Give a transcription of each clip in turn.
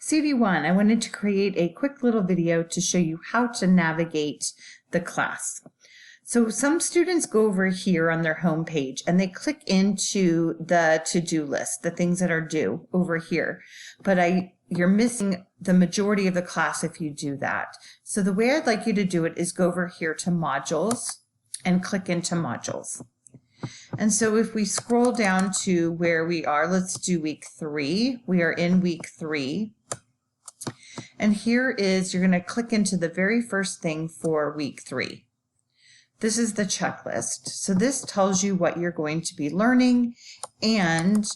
CD1, I wanted to create a quick little video to show you how to navigate the class. So some students go over here on their home page and they click into the to-do list, the things that are due over here. But you're missing the majority of the class if you do that. So the way I'd like you to do it is go over here to modules and click into modules. And so if we scroll down to where we are, let's do week 3. We are in week 3. And here is, you're going to click into the very first thing for week 3. This is the checklist. So this tells you what you're going to be learning, and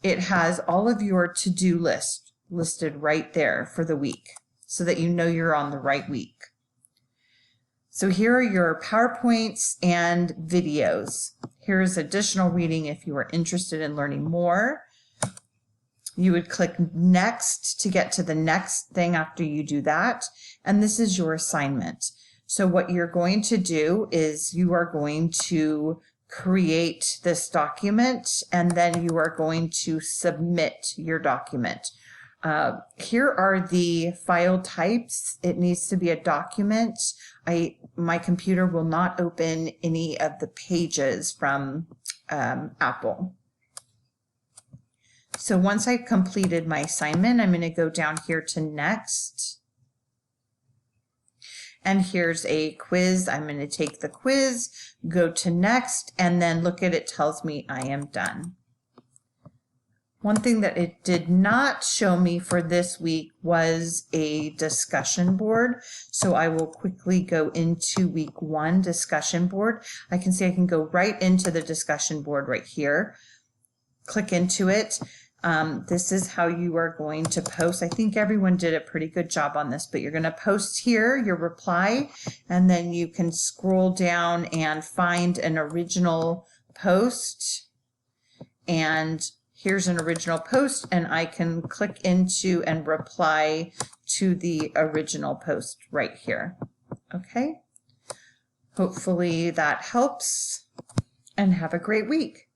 it has all of your to-do list listed right there for the week so that you know you're on the right week. So here are your PowerPoints and videos. Here's additional reading if you are interested in learning more. You would click next to get to the next thing after you do that. And this is your assignment. So what you're going to do is you are going to create this document and then you are going to submit your document. Here are the file types. It needs to be a document. My computer will not open any of the pages from Apple. So once I've completed my assignment, I'm going to go down here to next. And here's a quiz. I'm going to take the quiz, go to next, and then look at it tells me I am done. One thing that it did not show me for this week was a discussion board. So I will quickly go into week 1 discussion board. I can see I can go right into the discussion board right here. Click into it. This is how you are going to post. I think everyone did a pretty good job on this, but you're going to post here your reply, and then you can scroll down and find an original post. And here's an original post, and I can click into and reply to the original post right here. Okay. Hopefully that helps, and have a great week.